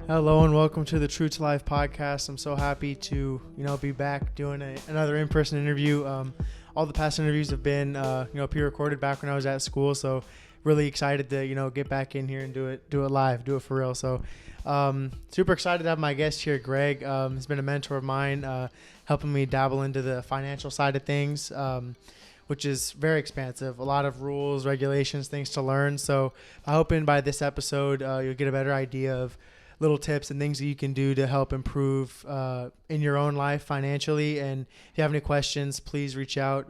Hello and welcome to the True to Life podcast. I'm so happy to, be back doing another in-person interview. All the past interviews have been, pre-recorded back when I was at school. So really excited to, get back in here and do it live, do it for real. So super excited to have my guest here, Greg. He's been a mentor of mine, helping me dabble into the financial side of things, which is very expansive. A lot of rules, regulations, things to learn. So I'm hoping by this episode, you'll get a better idea of little tips and things that you can do to help improve in your own life financially. And if you have any questions, please reach out.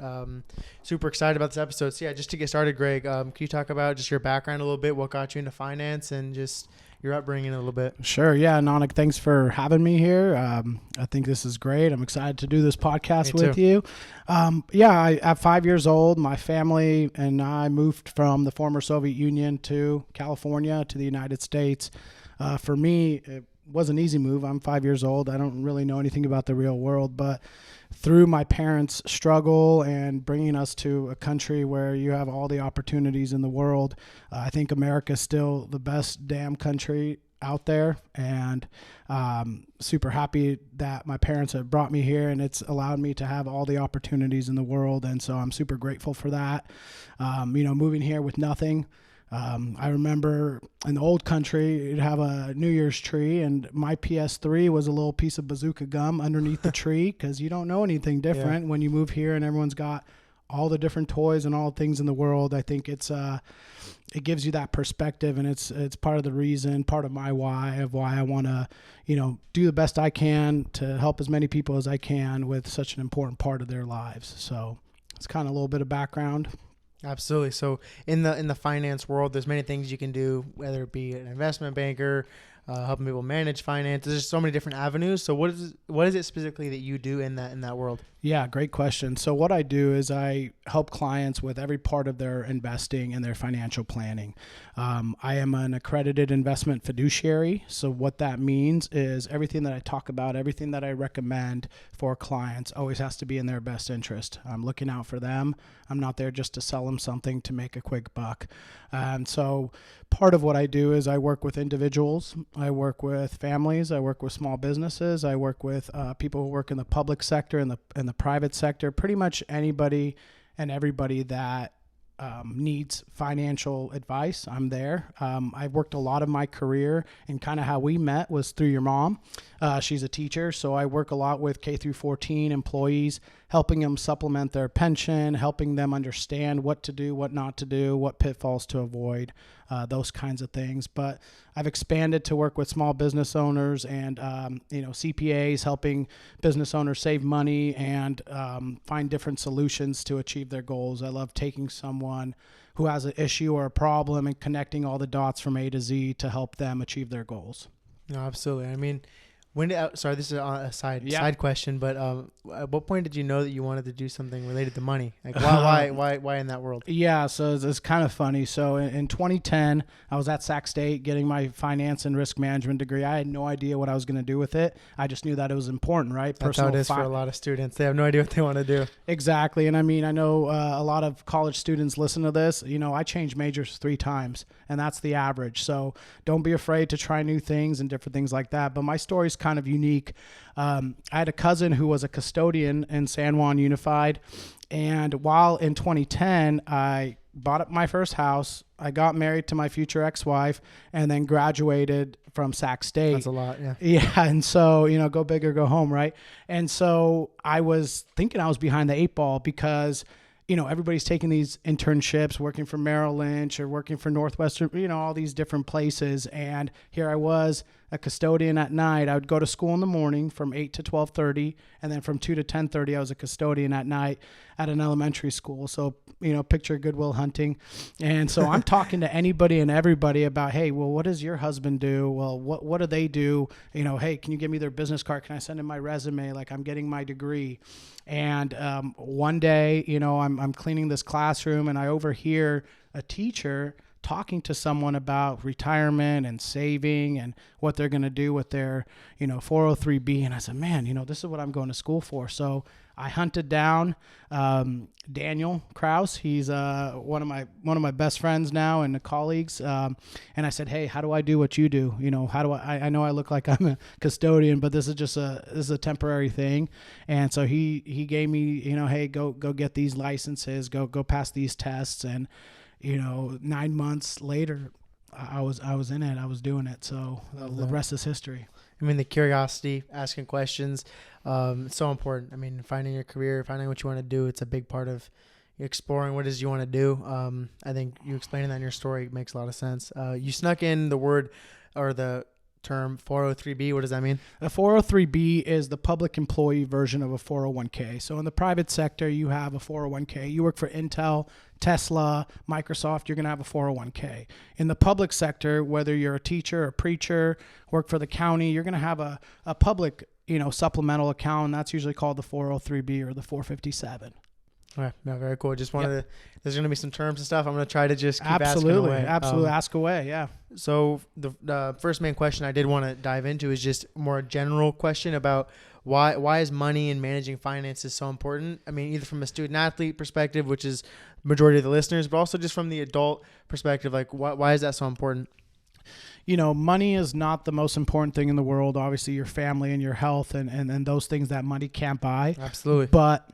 Super excited about this episode. So yeah, just to get started, Greg, can you talk about just your background a little bit, what got you into finance and just your upbringing a little bit? Sure. Yeah. Nanik, thanks for having me here. I think this is great. I'm excited to do this podcast with you. At 5 years old, my family and I moved from the former Soviet Union to California, to the United States. For me, it was an easy move. I'm 5 years old. I don't really know anything about the real world, but through my parents' struggle and bringing us to a country where you have all the opportunities in the world, I think America is still the best damn country out there, and super happy that my parents have brought me here, and it's allowed me to have all the opportunities in the world, and so I'm super grateful for that. Moving here with nothing. I remember in the old country, you'd have a New Year's tree, and my PS3 was a little piece of bazooka gum underneath the tree, because you don't know anything different when you move here and everyone's got all the different toys and all the things in the world. I think it gives you that perspective, and it's part of the reason, part of my why I want to, do the best I can to help as many people as I can with such an important part of their lives. So it's kind of a little bit of background. Absolutely. So in the finance world, there's many things you can do, whether it be an investment banker, helping people manage finance. There's so many different avenues. So what is it specifically that you do in that world? Yeah, great question. So what I do is I help clients with every part of their investing and their financial planning. I am an accredited investment fiduciary. So what that means is everything that I talk about, everything that I recommend for clients always has to be in their best interest. I'm looking out for them. I'm not there just to sell them something to make a quick buck. And so part of what I do is I work with individuals. I work with families. I work with small businesses. I work with people who work in the public sector and the private sector, pretty much anybody and everybody that needs financial advice. I'm there. I've worked a lot of my career, and kind of how we met was through your mom. She's a teacher, so I work a lot with K through 14 employees, helping them supplement their pension, helping them understand what to do, what not to do, what pitfalls to avoid, those kinds of things. But I've expanded to work with small business owners and CPAs, helping business owners save money and find different solutions to achieve their goals. I love taking someone who has an issue or a problem and connecting all the dots from A to Z to help them achieve their goals. No, absolutely. I mean, sorry, this is a side question, but at what point did you know that you wanted to do something related to money? Like why in that world? Yeah, so it's kind of funny. So in 2010, I was at Sac State getting my finance and risk management degree. I had no idea what I was going to do with it. I just knew that it was important, right? That's how it is for a lot of students. They have no idea what they want to do. Exactly. And I mean, I know a lot of college students listen to this. I changed majors 3 times, and that's the average. So don't be afraid to try new things and different things like that. But my story's kind of unique. I had a cousin who was a custodian in San Juan Unified, and while in 2010 I bought up my first house, I got married to my future ex-wife, and then graduated from Sac State. That's a lot, yeah. Yeah, and so, go big or go home, right? And so I was thinking I was behind the 8 ball because everybody's taking these internships, working for Merrill Lynch or working for Northwestern, all these different places. And here I was, a custodian at night. I would go to school in the morning from 8 to 12:30, and then from 2 to 10:30, I was a custodian at night at an elementary school. So, picture Good Will Hunting. And so I'm talking to anybody and everybody about, hey, well, what does your husband do? Well, what do they do? Hey, can you give me their business card? Can I send in my resume? Like, I'm getting my degree. And one day, I'm cleaning this classroom, and I overhear a teacher talking to someone about retirement and saving and what they're going to do with their, 403B. And I said, man, this is what I'm going to school for. So I hunted down Daniel Kraus. He's one of my best friends now and colleagues. And I said, hey, how do I do what you do? How do I know I look like I'm a custodian, but this is a temporary thing. And so he gave me, hey, go get these licenses, go pass these tests. And, 9 months later, I was in it. I was doing it. So the rest is history. I mean, the curiosity, asking questions, it's so important. I mean, finding your career, finding what you want to do, it's a big part of exploring what it is you want to do. I think you explaining that in your story makes a lot of sense. You snuck in the word or the term 403B. What does that mean? A 403B is the public employee version of a 401k. So in the private sector, you have a 401k. You work for Intel, Tesla, Microsoft, you're going to have a 401k. In the public sector, whether you're a teacher, a preacher, work for the county, you're going to have a public, supplemental account. And that's usually called the 403B or the 457. All right. No, very cool. Just wanted to, there's going to be some terms and stuff. I'm going to try to just keep asking away. Absolutely. Ask away. Yeah. So the first main question I did want to dive into is just more a general question about why is money and managing finances so important? I mean, either from a student athlete perspective, which is majority of the listeners, but also just from the adult perspective, like why is that so important? Money is not the most important thing in the world. Obviously your family and your health and those things that money can't buy. Absolutely. But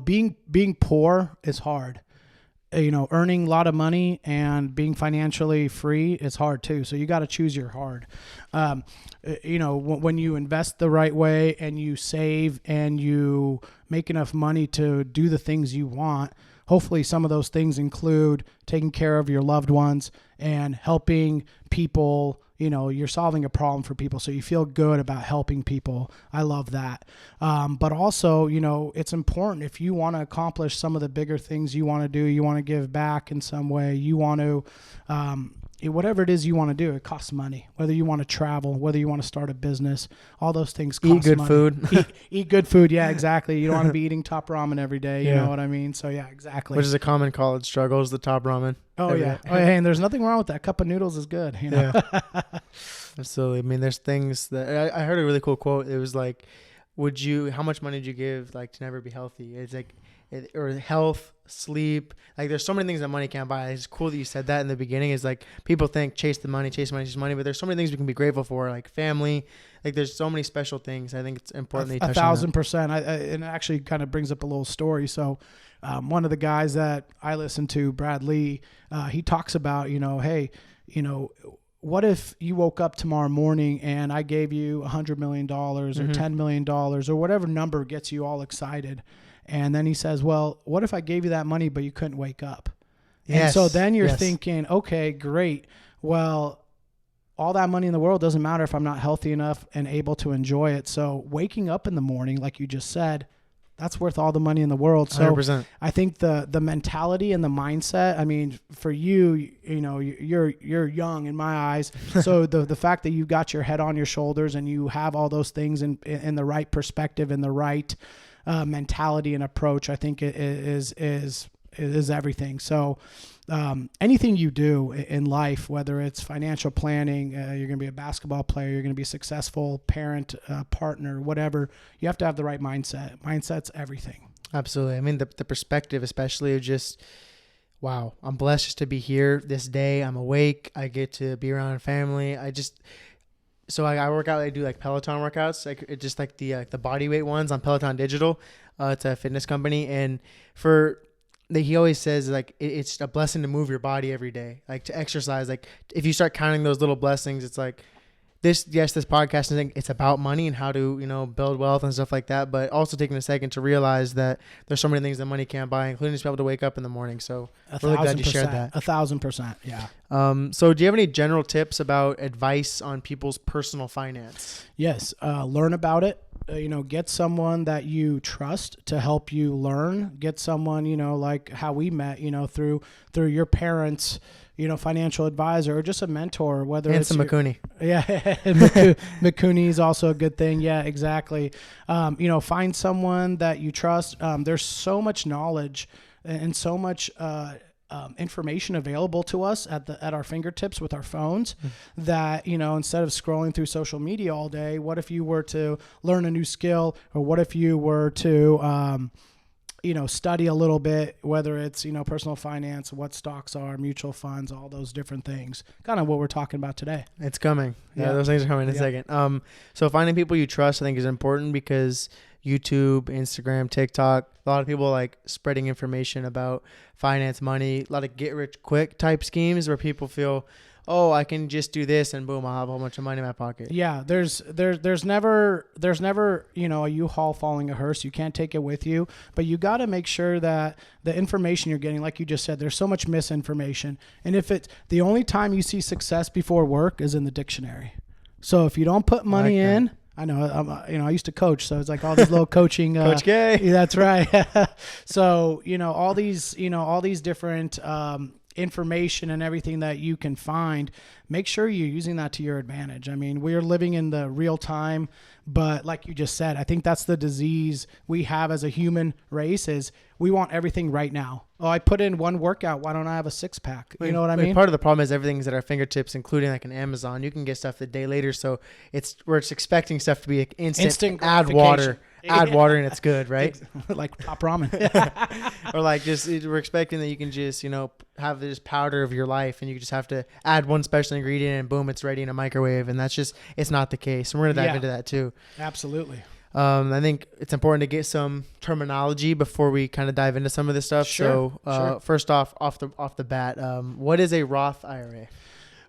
being poor is hard. Earning a lot of money and being financially free is hard too. So you got to choose your hard. When you invest the right way and you save and you make enough money to do the things you want, hopefully some of those things include taking care of your loved ones and helping people. You're solving a problem for people, so you feel good about helping people. I love that. But also, it's important if you want to accomplish some of the bigger things you want to do, you want to give back in some way, you want to, whatever it is you want to do, it costs money. Whether you want to travel, whether you want to start a business, all those things cost money. Eat good food. Eat good food. Yeah, exactly. You don't want to be eating top ramen every day. You know what I mean? So yeah, exactly. Which is a common college struggle is the top ramen. Oh yeah. Oh, hey, and there's nothing wrong with that. Cup of noodles is good. Yeah. Absolutely. I mean, there's things that I heard a really cool quote. It was like, how much money would you give like to never be healthy? It's like, or health, sleep. Like there's so many things that money can't buy. It's cool that you said that in the beginning. Is like people think chase money, but there's so many things we can be grateful for, like family. Like there's so many special things. I think it's important that you touch on that. 1,000%. And it actually kind of brings up a little story. So one of the guys that I listen to, Brad Lee, he talks about, hey, what if you woke up tomorrow morning and I gave you $100 million or $10 million or whatever number gets you all excited? And then he says, well, what if I gave you that money, but you couldn't wake up? Yes. And so then you're thinking, okay, great. Well, all that money in the world doesn't matter if I'm not healthy enough and able to enjoy it. So waking up in the morning, like you just said, that's worth all the money in the world. So 100%. I think the mentality and the mindset, I mean, for you, you're young in my eyes. So the fact that you got your head on your shoulders and you have all those things in the right perspective and the right mentality and approach, I think it is everything. So anything you do in life, whether it's financial planning, you're going to be a basketball player, you're going to be a successful parent, partner, whatever, you have to have the right mindset. Mindset's everything. Absolutely. I mean, the perspective, especially of just, wow, I'm blessed just to be here this day. I'm awake. I get to be around family. So I work out. I do like Peloton workouts, like it's just like the body weight ones on Peloton Digital. It's a fitness company, and he always says like it's a blessing to move your body every day, like to exercise. Like if you start counting those little blessings, it's like this podcast, I think it's about money and how to build wealth and stuff like that, but also taking a second to realize that there's so many things that money can't buy, including just be able to wake up in the morning. So really glad you shared that. 1,000%. Yeah. So do you have any general tips about advice on people's personal finance? Yes. Learn about it. Get someone that you trust to help you learn. Get someone, like how we met, through your parents, financial advisor or just a mentor, whether Handsome it's McCooney. Yeah. McCooney is also a good thing. Yeah, exactly. Find someone that you trust. There's so much knowledge and so much, information available to us at our fingertips with our phones that, instead of scrolling through social media all day, what if you were to learn a new skill, or what if you were to, study a little bit, whether it's, personal finance, what stocks are, mutual funds, all those different things, kind of what we're talking about today. It's coming. Yeah, those things are coming in a second. So finding people you trust, I think, is important, because YouTube, Instagram, TikTok, a lot of people like spreading information about finance, money, a lot of get rich quick type schemes where people feel, oh, I can just do this and boom, I'll have a whole bunch of money in my pocket. Yeah, there's never a U-Haul following a hearse. You can't take it with you, but you got to make sure that the information you're getting, like you just said, there's so much misinformation. And if it's the only time you see success before work is in the dictionary. So if you don't put money in, I know, I used to coach, so it's like all these little coaching. Coach K. That's right. So, all these different information and everything that you can find, make sure you're using that to your advantage. I mean, we're living in the real time, but like you just said, I think that's the disease we have as a human race, is we want everything right now. Oh, I put in one workout, why don't I have a six pack? You know what I mean? Part of the problem is everything's at our fingertips, including like an Amazon. You can get stuff the day later, so we're expecting stuff to be like instant add water and it's good, right? Like top ramen. Or like we're expecting that you can just, have this powder of your life, and you just have to add one special ingredient and boom, it's ready in a microwave. And that's just, it's not the case. And we're going to dive into that too. Absolutely. I think it's important to get some terminology before we kind of dive into some of this stuff. Sure. So first off the bat, what is a Roth IRA?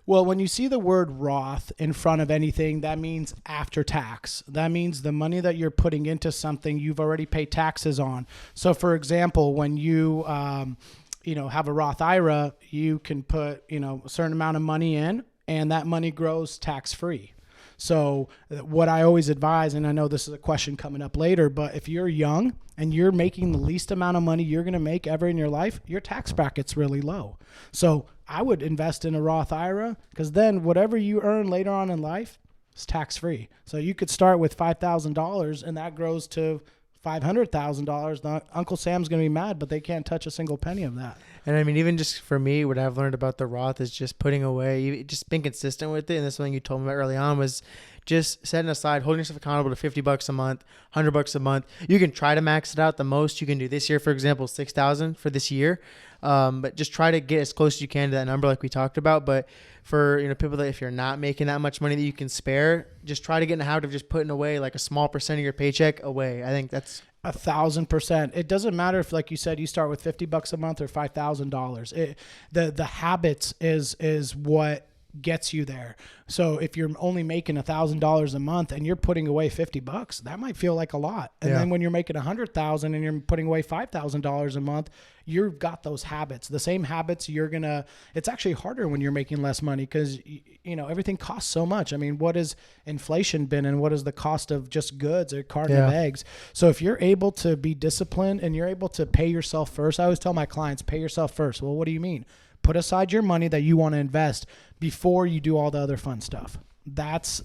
Well, when you see the word Roth in front of anything, that means after tax. That means the money that you're putting into something you've already paid taxes on. So for example, when you have a Roth IRA, you can put, a certain amount of money in, and that money grows tax-free. So what I always advise, and I know this is a question coming up later, but if you're young and you're making the least amount of money you're going to make ever in your life, your tax bracket's really low. So I would invest in a Roth IRA, because then whatever you earn later on in life is tax-free. So you could start with $5,000 and that grows to $500,000. Uncle Sam's going to be mad, but they can't touch a single penny of that. And I mean, even just for me, what I've learned about the Roth is just putting away, just being consistent with it. And that's something you told me about early on, was just setting aside, holding yourself accountable to $50 a month, $100 a month. You can try to max it out. The most you can do this year, for example, $6,000 for this year. But just try to get as close as you can to that number, like we talked about. But for people that, if you're not making that much money that you can spare, just try to get in the habit of just putting away like a small percent of your paycheck away. I think that's 1,000%. It doesn't matter if, like you said, you start with $50 a month or $5,000. The habits is what gets you there. So if you're only making $1,000 a month and you're putting away $50, that might feel like a lot. And then when you're making $100,000 and you're putting away $5,000 a month, you've got those habits. The same habits it's actually harder when you're making less money, because everything costs so much. I mean, what has inflation been, and what is the cost of just goods, a carton of eggs? So if you're able to be disciplined and you're able to pay yourself first, I always tell my clients, pay yourself first. Well, what do you mean? Put aside your money that you want to invest before you do all the other fun stuff. That's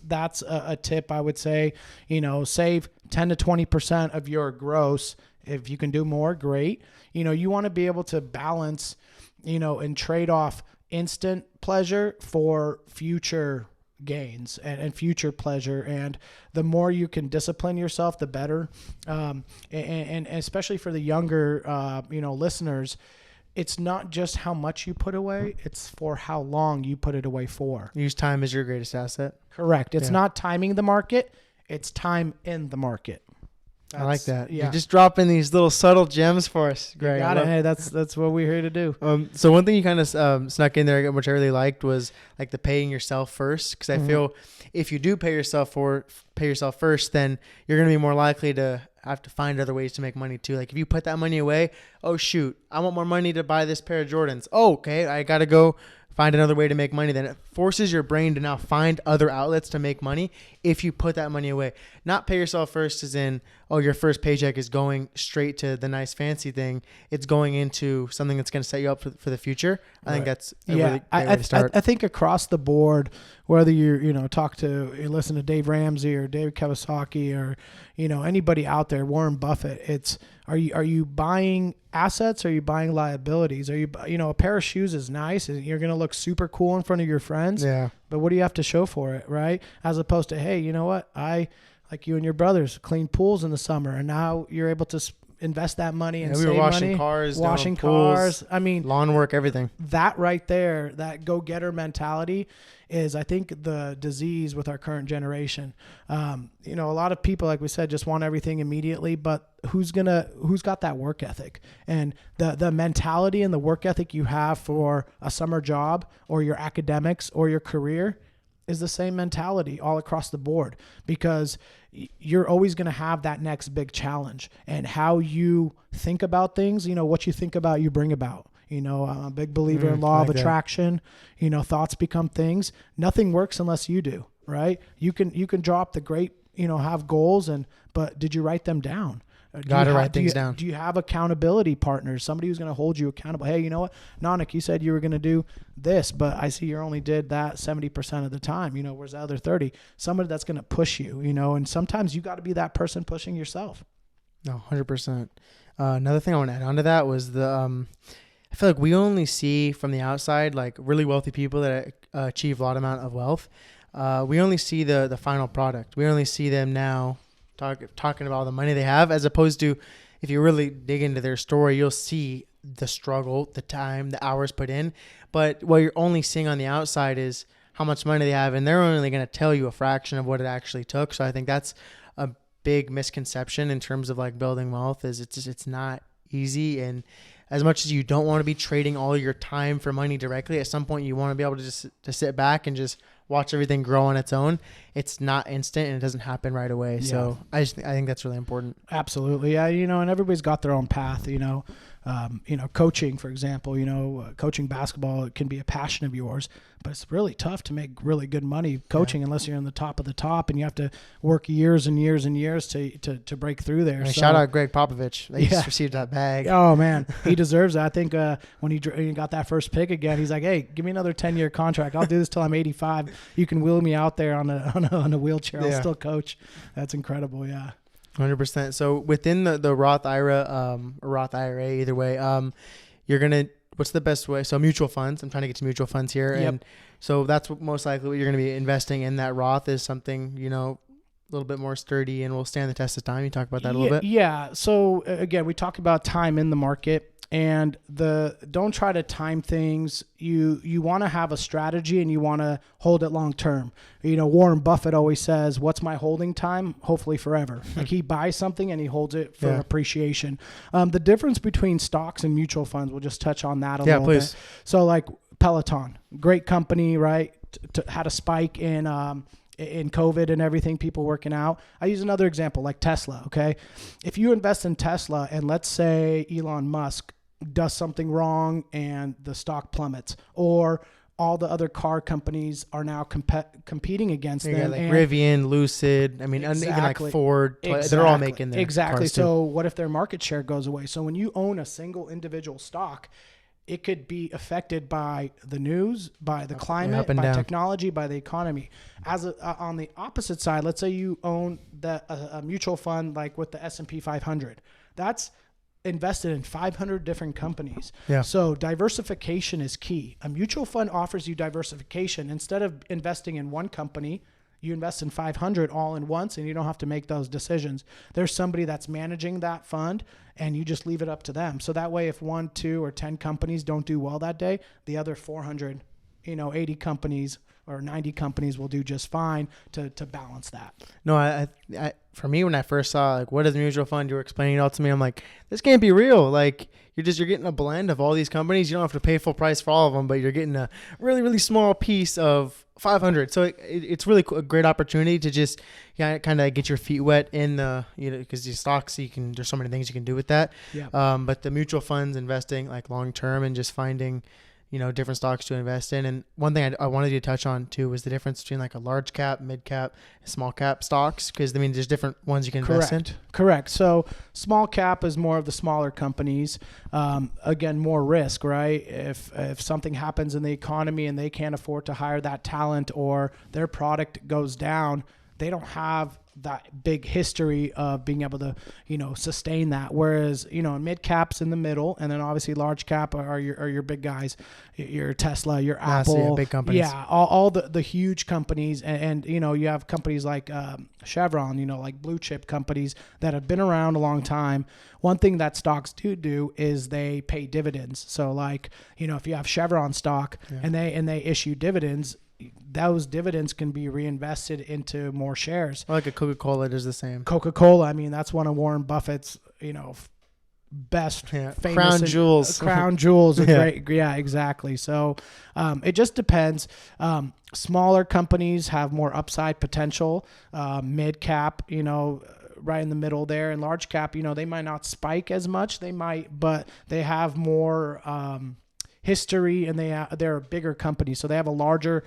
a tip I would say. Save 10 to 20% of your gross. If you can do more, great. You want to be able to balance, and trade off instant pleasure for future gains and future pleasure. And the more you can discipline yourself, the better. And especially for the younger, listeners, it's not just how much you put away, it's for how long you put it away for. Use time as your greatest asset. Correct. It's not timing the market, it's time in the market. I like that. Yeah. You're just dropping these little subtle gems for us, Greg. Got it. Hey, that's what we're here to do. So one thing you kind of snuck in there, which I really liked, was like the paying yourself first. Because I feel if you do pay yourself first, then you're going to be more likely to have to find other ways to make money too. Like if you put that money away, oh shoot, I want more money to buy this pair of Jordans. Oh, okay, I got to go find another way to make money. Then it forces your brain to now find other outlets to make money if you put that money away. Not pay yourself first as in, oh, your first paycheck is going straight to the nice fancy thing. It's going into something that's going to set you up for the future. I think that's a really great way to start. I think across the board, whether you listen to Dave Ramsey or David Kawasaki or, anybody out there, Warren Buffett, are you buying assets? Or are you buying liabilities? Are you, a pair of shoes is nice. You're going to look super cool in front of your friends. Yeah. But what do you have to show for it? Right. As opposed to, hey, you know what? Like you and your brothers clean pools in the summer, and now you're able to invest that money and we save were washing money. Cars, washing pools, cars. I mean, lawn work, everything. That right there, that go-getter mentality is, I think, the disease with our current generation. A lot of people, like we said, just want everything immediately, but who's got that work ethic? And the mentality and the work ethic you have for a summer job or your academics or your career is the same mentality all across the board, because you're always going to have that next big challenge. And how you think about things, what you think about, you bring about. I'm a big believer in law of attraction. Thoughts become things. Nothing works unless you do, right? You can drop the great, have goals, but did you write them down? Got to write things down. Do you have accountability partners? Somebody who's going to hold you accountable. Hey, you know what? Nanik, you said you were going to do this, but I see you only did that 70% of the time. Where's the other 30? Somebody that's going to push you, and sometimes you got to be that person pushing yourself. No, 100%. Another thing I want to add on to that was I feel like we only see from the outside, like really wealthy people that achieve a lot amount of wealth. We only see the final product. We only see them now talking about all the money they have, as opposed to, if you really dig into their story, you'll see the struggle, the time, the hours put in. But what you're only seeing on the outside is how much money they have, and they're only going to tell you a fraction of what it actually took. So I think that's a big misconception in terms of like building wealth, is it's not easy. And as much as you don't want to be trading all your time for money directly, at some point you want to be able to just to sit back and just watch everything grow on its own. It's not instant, and it doesn't happen right away. Yeah. So I think that's really important. Absolutely. Yeah. And everybody's got their own path, coaching, for example, coaching basketball, it can be a passion of yours, but it's really tough to make really good money coaching unless you're on the top of the top, and you have to work years and years and years to break through there. So, shout out Greg Popovich. He just received that bag. Oh man, he deserves that. I think when he got that first pick again, he's like, hey, give me another 10-year contract. I'll do this till I'm 85. You can wheel me out there on a wheelchair. I'll still coach. That's incredible. Yeah. 100%. So within the Roth IRA, or Roth IRA, either way, what's the best way? So mutual funds. I'm trying to get to mutual funds here. Yep. And so that's most likely what you're going to be investing in. That Roth is something, a little bit more sturdy and will stand the test of time. You talk about that a little bit. Yeah. So again, we talk about time in the market. And don't try to time things. You want to have a strategy, and you want to hold it long term. Warren Buffett always says, "What's my holding time? Hopefully forever." Like he buys something and he holds it for appreciation. The difference between stocks and mutual funds, we'll just touch on that a little bit. So like Peloton, great company, right? Had a spike in COVID and everything, people working out. I use another example like Tesla. Okay, if you invest in Tesla, and let's say Elon Musk does something wrong and the stock plummets, or all the other car companies are now competing against them. Like Rivian, Lucid, even like Ford, they're all making their cars too. So what if their market share goes away? So when you own a single individual stock, it could be affected by the news, by the climate, by technology, by the economy. On the opposite side, let's say you own a mutual fund like with the S&P 500. That's invested in 500 different companies. Yeah. So diversification is key. A mutual fund offers you diversification. Instead of investing in one company, you invest in 500 all in once, and you don't have to make those decisions. There's somebody that's managing that fund, and you just leave it up to them. So that way, if 1, 2, or 10 companies don't do well that day, the other 400, 80 companies or 90 companies will do just fine to balance that. No, I for me, when I first saw like what is a mutual fund, you were explaining it all to me. I'm like, this can't be real. Like you're getting a blend of all these companies. You don't have to pay full price for all of them, but you're getting a really, really small piece of 500. So it's really a great opportunity to just kind of get your feet wet in the, because these stocks, there's so many things you can do with that. Yeah. But the mutual funds, investing like long term and just finding, different stocks to invest in. And one thing I wanted you to touch on too was the difference between like a large cap, mid cap, and small cap stocks, because there's different ones you can invest in. Correct. So small cap is more of the smaller companies. Again, more risk, right? If something happens in the economy and they can't afford to hire that talent, or their product goes down, they don't have that big history of being able to, sustain that. Whereas, mid caps in the middle, and then obviously large cap are your big guys, your Tesla, your Apple, big companies. Yeah, all the huge companies, and you have companies like Chevron, like blue chip companies that have been around a long time. One thing that stocks do is they pay dividends. So like, if you have Chevron stock and they issue dividends, those dividends can be reinvested into more shares. Like a Coca-Cola does the same. Coca-Cola, that's one of Warren Buffett's, best famous crown jewels. Crown jewels. Great. Yeah, exactly. So it just depends. Smaller companies have more upside potential. Mid cap, right in the middle there, and large cap, they might not spike as much. They might, but they have more history, and they're a bigger company, so they have a larger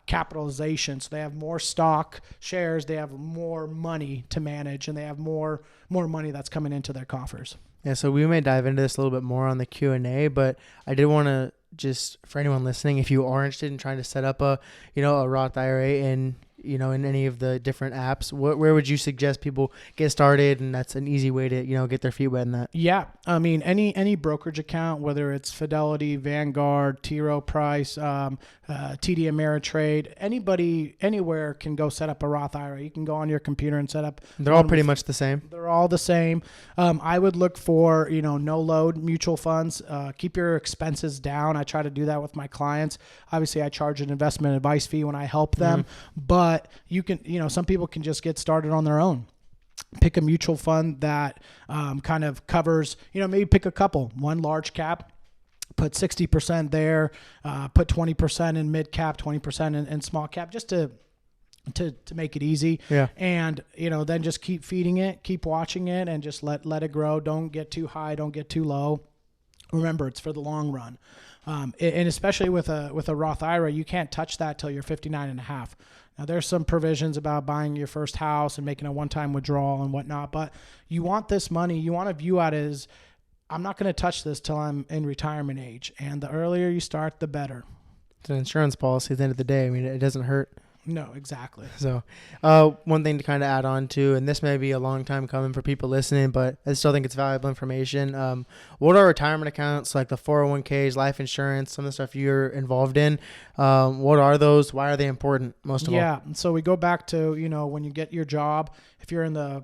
capitalization, so they have more stock shares, they have more money to manage, and they have more money that's coming into their coffers. Yeah, so we may dive into this a little bit more on the Q&A, but I did want to just, for anyone listening, if you are interested in trying to set up a Roth IRA in any of the different apps, where would you suggest people get started? And that's an easy way to, get their feet wet in that. Yeah. Any brokerage account, whether it's Fidelity, Vanguard, T. Rowe Price, TD Ameritrade, anybody, anywhere can go set up a Roth IRA. You can go on your computer and set up. They're all pretty much the same. They're all the same. I would look for, no load mutual funds. Keep your expenses down. I try to do that with my clients. Obviously, I charge an investment advice fee when I help them, but you can, some people can just get started on their own. Pick a mutual fund that kind of covers, maybe pick a couple. One large cap, put 60% there, put 20% in mid cap, 20% in small cap, just to make it easy. Yeah. And, then just keep feeding it, keep watching it, and just let it grow. Don't get too high, don't get too low. Remember, it's for the long run. And especially with a Roth IRA, you can't touch that till you're 59 and a half. Now, there's some provisions about buying your first house and making a one-time withdrawal and whatnot, but you want this money, you want to view it as, I'm not going to touch this till I'm in retirement age. And the earlier you start, the better. It's an insurance policy at the end of the day. It doesn't hurt. No, exactly. So one thing to kind of add on to, and this may be a long time coming for people listening, but I still think it's valuable information. What are retirement accounts, like the 401ks, life insurance, some of the stuff you're involved in? What are those? Why are they important, most of all? Yeah, so we go back to, when you get your job, if you're in the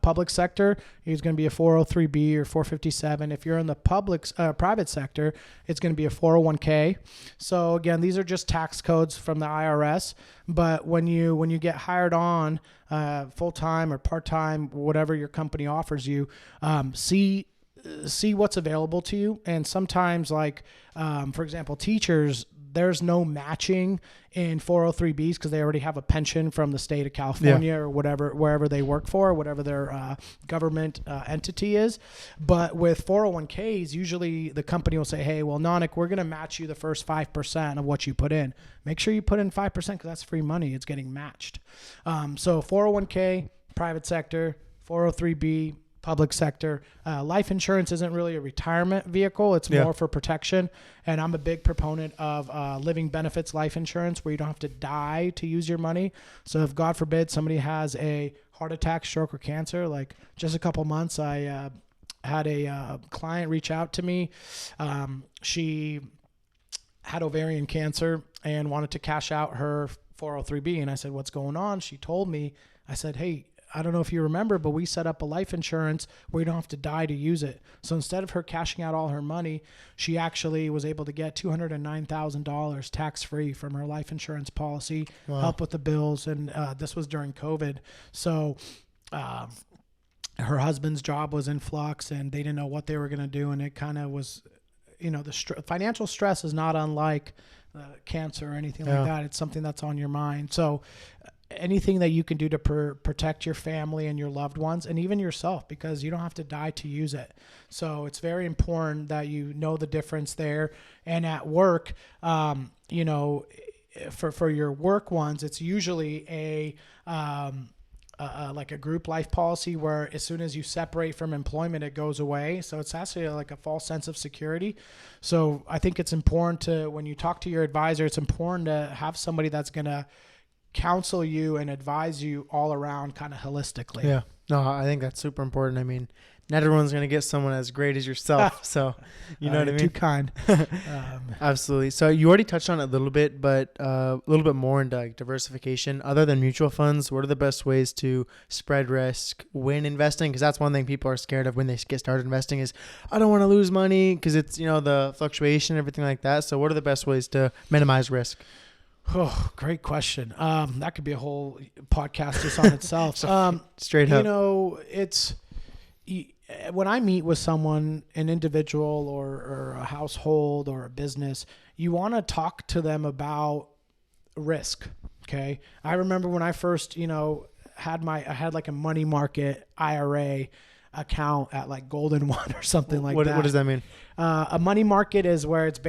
public sector, it's going to be a 403B or 457. If you're in the private sector, it's going to be a 401k. So again, these are just tax codes from the IRS. But when you get hired on full-time or part-time, whatever your company offers you, see what's available to you. And sometimes, like, for example, teachers, there's no matching in 403Bs because they already have a pension from the state of California or wherever they work for, whatever their government entity is. But with 401Ks, usually the company will say, hey, well, Nanik, we're going to match you the first 5% of what you put in. Make sure you put in 5% because that's free money. It's getting matched. So 401K, private sector, 403B, public sector. Life insurance isn't really a retirement vehicle. It's more for protection. And I'm a big proponent of living benefits life insurance where you don't have to die to use your money. So if, God forbid, somebody has a heart attack, stroke, or cancer, like just a couple months, I had a client reach out to me. She had ovarian cancer and wanted to cash out her 403B. And I said, what's going on? She told me. I said, hey, I don't know if you remember, but we set up a life insurance where you don't have to die to use it. So instead of her cashing out all her money, she actually was able to get $209,000 tax-free from her life insurance policy, help with the bills. And this was during COVID. So her husband's job was in flux and they didn't know what they were going to do. And it kind of was, the financial stress is not unlike cancer or anything like that. It's something that's on your mind. So anything that you can do to protect your family and your loved ones and even yourself, because you don't have to die to use it. So it's very important that you know the difference there. And at work, you know, for your work ones, it's usually like a group life policy where as soon as you separate from employment, it goes away. So it's actually like a false sense of security. So I think it's important to, when you talk to your advisor, it's important to have somebody that's going to counsel you and advise you all around kind of holistically. Yeah. No, I think that's super important. I mean, not everyone's going to get someone as great as yourself. So, you know what I mean? Too kind. Absolutely. So you already touched on it a little bit, but a little bit more into like diversification. Other than mutual funds, what are the best ways to spread risk when investing? Because that's one thing people are scared of when they get started investing is, I don't want to lose money because it's, you know, the fluctuation, everything like that. So what are the best ways to minimize risk? Oh, great question. That could be a whole podcast just on itself. Straight up. You know, when I meet with someone, an individual or a household or a business, you want to talk to them about risk. Okay. I remember when I first, you know, I had like a money market IRA account at like Golden One or something like that. What does that mean? A money market is where it's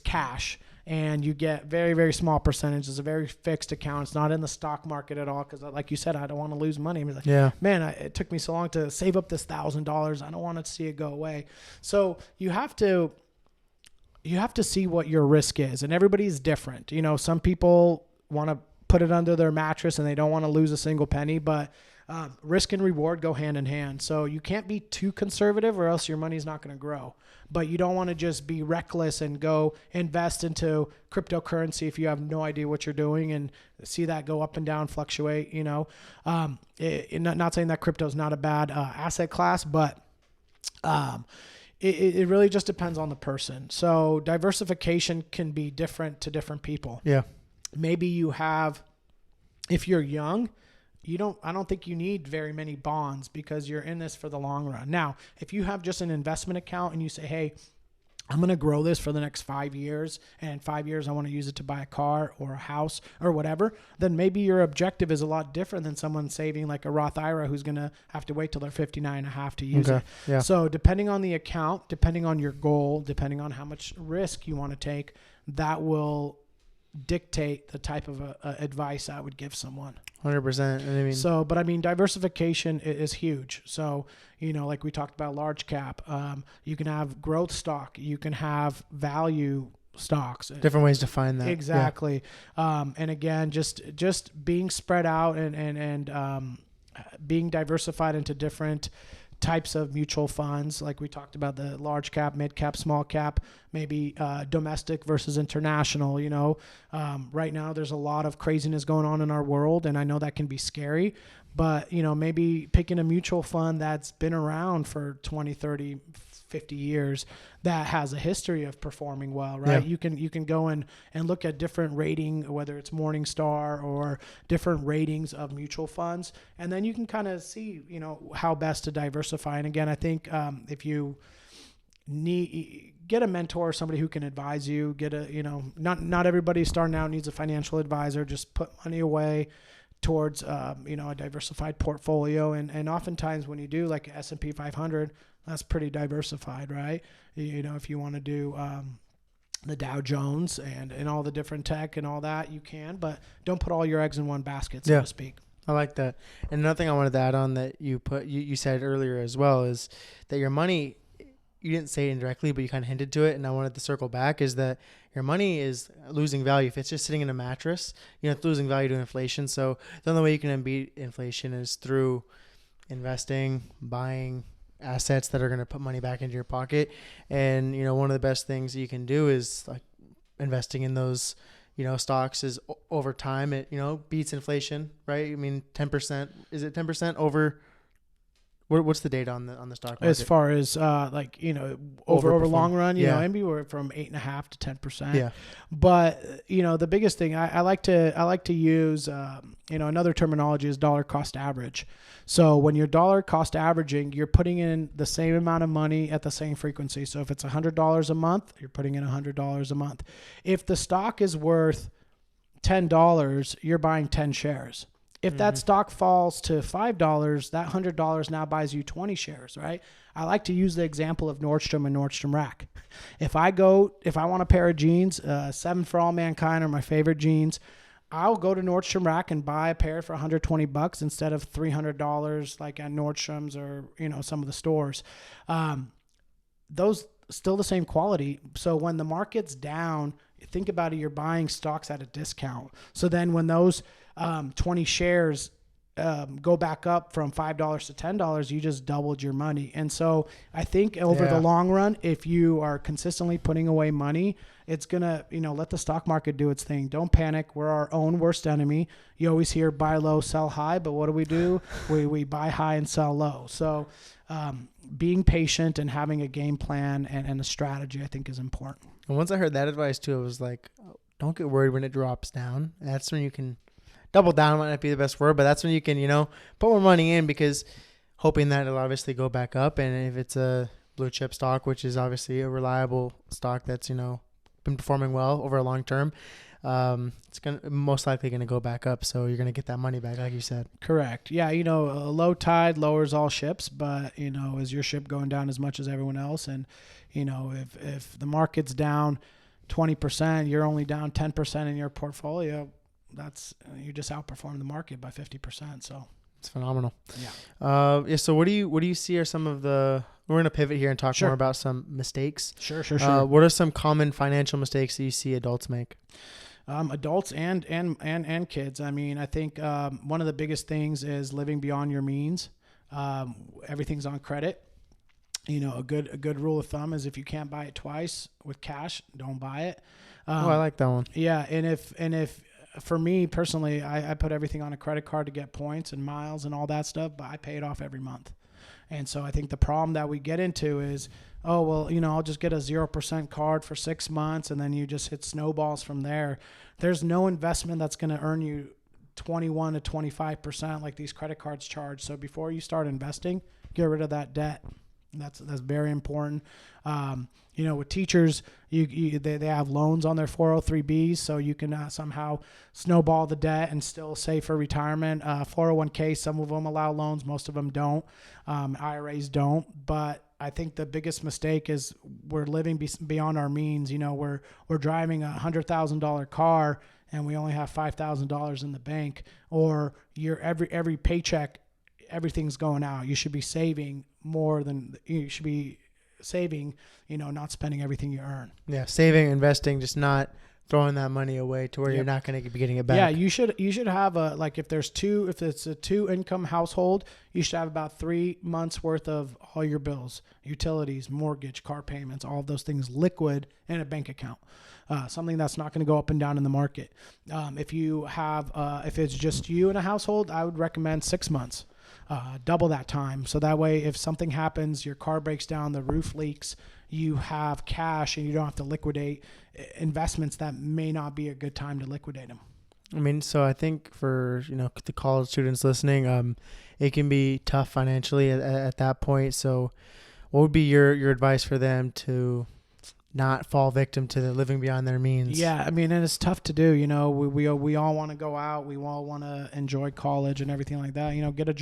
cash. And you get very, very small percentage. It's a very fixed account. It's not in the stock market at all. Because like you said, I don't want to lose money. Like, yeah, man, it took me so long to save up this $1,000. I don't want to see it go away. So you have to see what your risk is, and everybody's different. You know, some people want to put it under their mattress and they don't want to lose a single penny, but risk and reward go hand in hand. So you can't be too conservative or else your money's not going to grow. But you don't want to just be reckless and go invest into cryptocurrency if you have no idea what you're doing and see that go up and down, fluctuate, you know. Not saying that crypto is not a bad asset class, but it really just depends on the person. So diversification can be different to different people. Yeah. Maybe you have, if you're young, I don't think you need very many bonds because you're in this for the long run. Now, if you have just an investment account and you say, hey, I'm going to grow this for the next 5 years, and in 5 years, I want to use it to buy a car or a house or whatever, then maybe your objective is a lot different than someone saving like a Roth IRA who's going to have to wait till they're 59 and a half to use it. Yeah. So depending on the account, depending on your goal, depending on how much risk you want to take, that will dictate the type of advice I would give someone. 100%. But I mean, diversification is huge. So, you know, like we talked about large cap, you can have growth stock, you can have value stocks. Different ways to find that. Exactly. Yeah. And again, just being spread out and being diversified into different types of mutual funds, like we talked about, the large cap, mid cap, small cap, maybe domestic versus international. You know, right now there's a lot of craziness going on in our world, and I know that can be scary, but you know, maybe picking a mutual fund that's been around for 20, 30, 50 years that has a history of performing well, right? Yeah. You can go and look at different rating, whether it's Morningstar or different ratings of mutual funds. And then you can kind of see, you know, how best to diversify. And again, I think if you get a mentor, somebody who can advise you, not everybody starting out needs a financial advisor. Just put money away towards, a diversified portfolio. And oftentimes when you do like a S&P 500, that's pretty diversified, right? You know, if you want to do the Dow Jones and all the different tech and all that, you can, but don't put all your eggs in one basket, so to speak. I like that. And another thing I wanted to add on that you said earlier as well is that your money, you didn't say it indirectly, but you kind of hinted to it, and I wanted to circle back, is that your money is losing value. If it's just sitting in a mattress, it's losing value to inflation. So the only way you can beat inflation is through investing, buying assets that are going to put money back into your pocket. And, one of the best things you can do is like investing in those, stocks is over time, it, beats inflation, right? I mean, 10%, is it 10% over? What's the data on the stock market? As far as over long run, maybe we're from 8.5 to 10%. Yeah. But the biggest thing I like to use, another terminology is dollar cost average. So when you're dollar cost averaging, you're putting in the same amount of money at the same frequency. So if it's $100 a month, you're putting in $100 a month. If the stock is worth $10, you're buying 10 shares. If that stock falls to $5, that $100 now buys you 20 shares, right? I like to use the example of Nordstrom and Nordstrom Rack. If I want a pair of jeans, 7 for All Mankind are my favorite jeans, I'll go to Nordstrom Rack and buy a pair for $120 instead of $300 like at Nordstrom's or, some of the stores. Those still the same quality. So when the market's down, think about it, you're buying stocks at a discount. So then when those 20 shares go back up from $5 to $10, you just doubled your money. And so I think over the long run, if you are consistently putting away money, it's going to, let the stock market do its thing. Don't panic. We're our own worst enemy. You always hear buy low, sell high, but what do? We buy high and sell low. So being patient and having a game plan and a strategy, I think, is important. And once I heard that advice too, I was like, don't get worried when it drops down. That's when you can double down. Might not be the best word, but that's when you can, put more money in, because hoping that it'll obviously go back up. And if it's a blue chip stock, which is obviously a reliable stock that's, been performing well over a long term, it's most likely going to go back up. So you're going to get that money back, like you said. Correct. Yeah. A low tide lowers all ships, but, is your ship going down as much as everyone else? And, if the market's down 20%, you're only down 10% in your portfolio, you just outperform the market by 50%. So it's phenomenal. Yeah. So what do you see are some of the, we're going to pivot here and talk more about some mistakes. Sure. What are some common financial mistakes that you see adults make? Adults and kids. I mean, I think one of the biggest things is living beyond your means. Everything's on credit. A good rule of thumb is if you can't buy it twice with cash, don't buy it. I like that one. Yeah. And if for me personally, I put everything on a credit card to get points and miles and all that stuff, but I pay it off every month. And so I think the problem that we get into is, I'll just get a 0% card for 6 months and then you just hit snowballs from there. There's no investment that's going to earn you 21 to 25% like these credit cards charge. So before you start investing, get rid of that debt. That's very important. With teachers, they have loans on their 403Bs, so you can somehow snowball the debt and still save for retirement. 401k, some of them allow loans, most of them don't. IRAs don't. But I think the biggest mistake is we're living beyond our means. We're driving a $100,000 car and we only have $5,000 in the bank, or every paycheck, everything's going out. You should be saving more than you should be saving, not spending everything you earn. Yeah. Saving, investing, just not throwing that money away to where you're not going to be getting it back. Yeah. You should have if it's a 2-income household, you should have about 3 months worth of all your bills, utilities, mortgage, car payments, all of those things liquid in a bank account. Something that's not going to go up and down in the market. If it's just you in a household, I would recommend 6 months. Double that time. So that way, if something happens, your car breaks down, the roof leaks, you have cash and you don't have to liquidate investments that may not be a good time to liquidate them. I mean, so I think for, the college students listening, it can be tough financially at that point. So what would be your advice for them to not fall victim to the living beyond their means? Yeah, I mean, and it's tough to do. We all want to go out. We all want to enjoy college and everything like that. Get a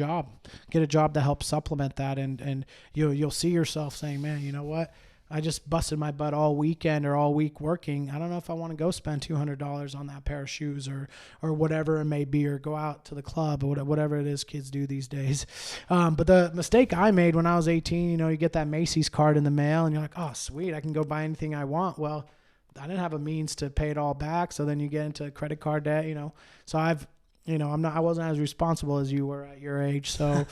job to help supplement that, and you'll see yourself saying, man, you know what? I just busted my butt all weekend or all week working. I don't know if I want to go spend $200 on that pair of shoes or whatever it may be, or go out to the club or whatever it is kids do these days. But the mistake I made when I was 18, you get that Macy's card in the mail and you're like, oh, sweet, I can go buy anything I want. Well, I didn't have a means to pay it all back. So then you get into credit card debt, So I wasn't as responsible as you were at your age. So,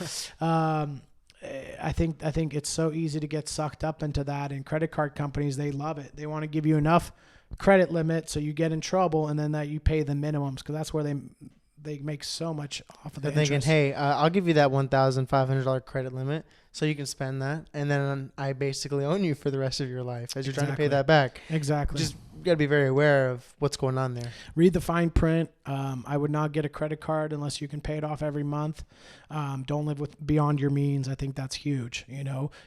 I think it's so easy to get sucked up into that, and credit card companies, they love it. They want to give you enough credit limit so you get in trouble, and then that you pay the minimums, because that's where they make so much off of the They're interest. thinking, hey, I'll give you that $1,500 credit limit so you can spend that, and then I basically own you for the rest of your life as you're trying to pay that back. Exactly. Just got to be very aware of what's going on there. Read the fine print. I would not get a credit card unless you can pay it off every month. Don't live beyond your means. I think that's huge.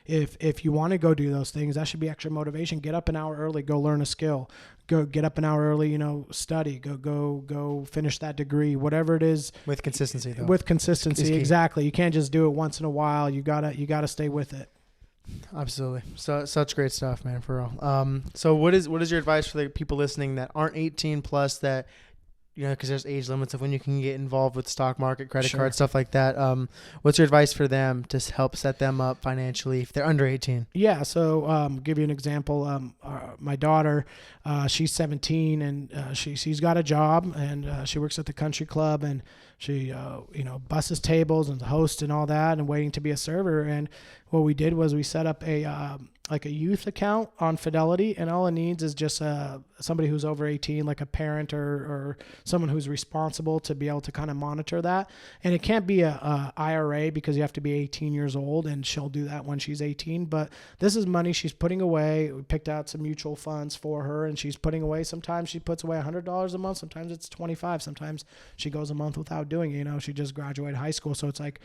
If you want to go do those things, that should be extra motivation. Get up an hour early, go learn a skill, go get up an hour early, study, go finish that degree, whatever it is. With consistency, though. With consistency, exactly. You can't just do it once in a while. You gotta stay with it. Absolutely. So such great stuff, man, for real. So what is your advice for the people listening that aren't 18 plus that, because there's age limits of when you can get involved with stock market, credit cards, stuff like that. What's your advice for them to help set them up financially if they're under 18? Yeah. So give you an example. My daughter, she's 17 and she's got a job and she works at the country club and she, busses tables and hosts and all that and waiting to be a server. And what we did was we set up a youth account on Fidelity, and all it needs is just somebody who's over 18, like a parent or someone who's responsible to be able to kind of monitor that. And it can't be a IRA because you have to be 18 years old, and she'll do that when she's 18. But this is money she's putting away. We picked out some mutual funds for her, and she's putting away. Sometimes she puts away $100 a month. Sometimes it's $25. Sometimes she goes a month without doing it. She just graduated high school. So it's like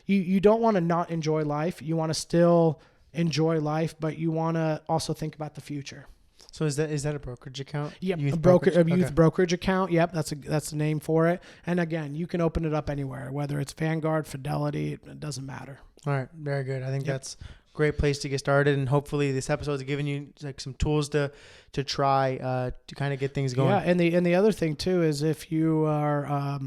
you don't want to not enjoy life. You want to still enjoy life, but you want to also think about the future. So is that a brokerage account? Yep, Youth brokerage account. Yep, that's the name for it. And again, you can open it up anywhere, whether it's Vanguard, Fidelity, it doesn't matter. All right, very good. I think that's a great place to get started, and hopefully this episode is giving you like some tools to try to kind of get things going. Yeah, and the other thing too is if you are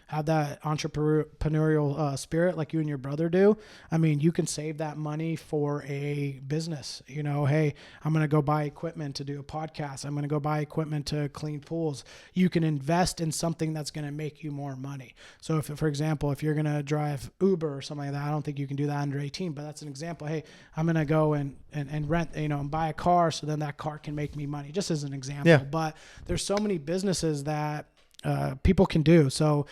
have that entrepreneurial spirit like you and your brother do, I mean, you can save that money for a business. Hey, I'm going to go buy equipment to do a podcast. I'm going to go buy equipment to clean pools. You can invest in something that's going to make you more money. So for example, if you're going to drive Uber or something like that, I don't think you can do that under 18, but that's an example. Hey, I'm going to go and rent, and buy a car so then that car can make me money, just as an example. Yeah. But there's so many businesses that people can do. So,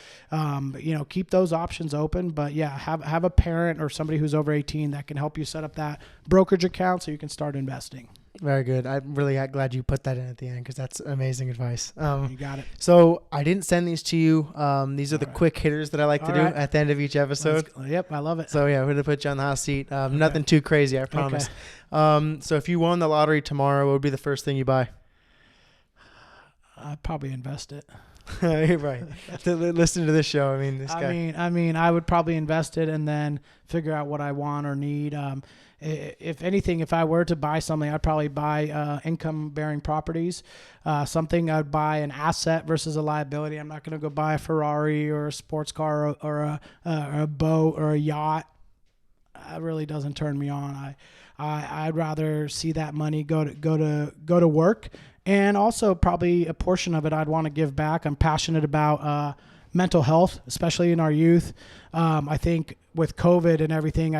keep those options open, but yeah, have a parent or somebody who's over 18 that can help you set up that brokerage account so you can start investing. Very good. I'm really glad you put that in at the end because that's amazing advice. You got it. So I didn't send these to you. These are the quick hitters that I like to do at the end of each episode. Yep, I love it. So yeah, we're going to put you on the hot seat. Nothing too crazy, I promise. Okay. So if you won the lottery tomorrow, what would be the first thing you buy? I'd probably invest it. Right. Listen to this show. I would probably invest it and then figure out what I want or need. If anything, if I were to buy something, I'd probably buy income-bearing properties. Something I'd buy an asset versus a liability. I'm not going to go buy a Ferrari or a sports car or a boat or a yacht. It really doesn't turn me on. I'd rather see that money go to work. And also probably a portion of it I'd want to give back. I'm passionate about mental health, especially in our youth. I think with COVID and everything,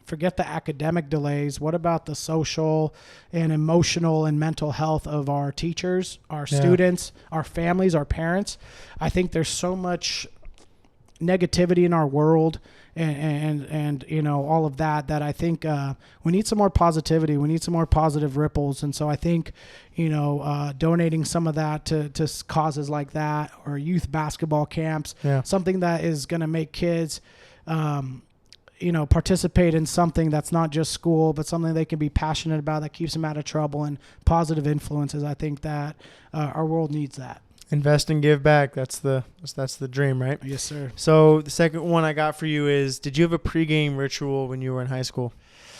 forget the academic delays. What about the social and emotional and mental health of our teachers, our students, our families, our parents? I think there's so much negativity in our world and all of that I think we need some more positivity. We need some more positive ripples. And so I think donating some of that to causes like that, or youth basketball camps, something that is going to make kids participate in something that's not just school, but something they can be passionate about that keeps them out of trouble, and positive influences. I think that our world needs that. Invest and give back. That's the dream, right? Yes, sir. So the second one I got for you is: did you have a pregame ritual when you were in high school?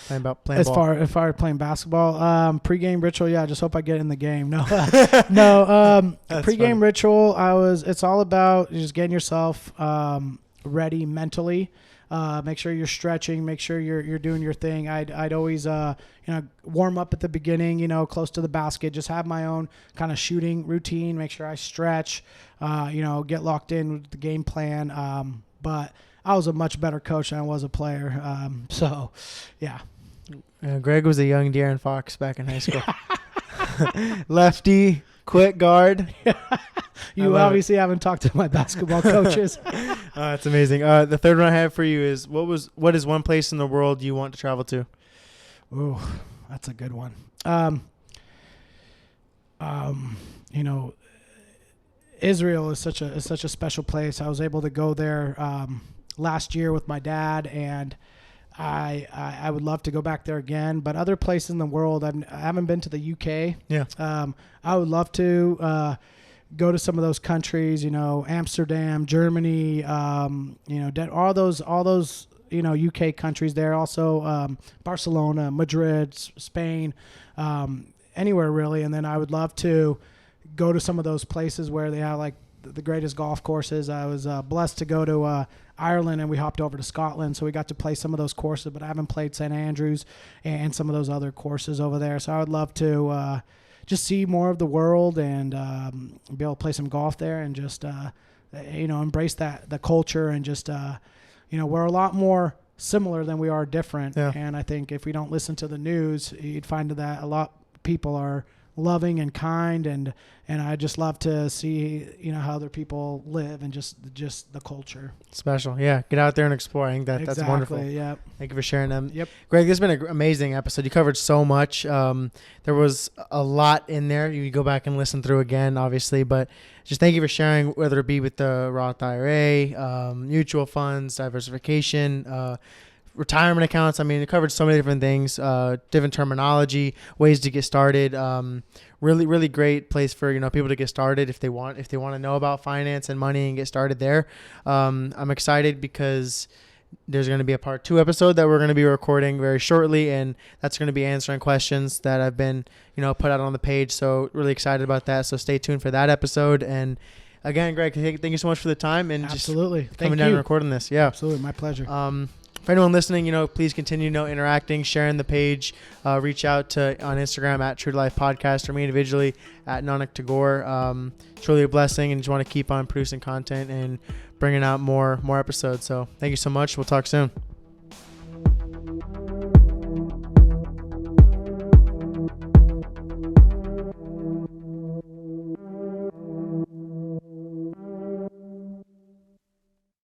Playing ball. As far as playing basketball, pregame ritual, I just hope I get in the game. No, pregame funny. Ritual. It's all about just getting yourself ready mentally. Make sure you're stretching. Make sure you're doing your thing. I'd always warm up at the beginning, close to the basket. Just have my own kind of shooting routine. Make sure I stretch. Get locked in with the game plan. But I was a much better coach than I was a player. So, yeah. Greg was a young De'Aaron Fox back in high school. Lefty, quick guard. You obviously haven't talked to my basketball coaches. That's amazing. The third one I have for you is: what is one place in the world you want to travel to? Ooh, that's a good one. Israel is such a special place. I was able to go there last year with my dad, and I would love to go back there again, but other places in the world, I haven't been to the UK. Yeah. I would love to go to some of those countries, Amsterdam, Germany, all those, UK countries there. Also, Barcelona, Madrid, Spain, anywhere really. And then I would love to go to some of those places where they have like the greatest golf courses. I was blessed to go to Ireland, and we hopped over to Scotland, so we got to play some of those courses, but I haven't played St. Andrews and some of those other courses over there. So I would love to just see more of the world and be able to play some golf there and just embrace the culture and just we're a lot more similar than we are different. Yeah. And I think if we don't listen to the news, you'd find that a lot of people are loving and kind, and I just love to see how other people live and just the culture. Special. Yeah, get out there and explore. I think that's wonderful. Yeah. Thank you for sharing them. Yep. Greg, this has been an amazing episode. You covered so much. There was a lot in there. You go back and listen through again, obviously, but just thank you for sharing, whether it be with the Roth IRA, mutual funds, diversification, retirement accounts. I mean, it covered so many different things, different terminology, ways to get started. Really, really great place for people to get started if they want to know about finance and money and get started there. I'm excited because there's going to be a part 2 episode that we're going to be recording very shortly, and that's going to be answering questions that have been put out on the page. So really excited about that. So stay tuned for that episode. And again, Greg, thank you so much for the time and absolutely just coming down and recording this. Yeah, absolutely, my pleasure. For anyone listening, please continue interacting, sharing the page. Reach out on Instagram at True to Life Podcast, or me individually at Nanik Tagore. Truly a blessing, and just want to keep on producing content and bringing out more episodes. So thank you so much. We'll talk soon.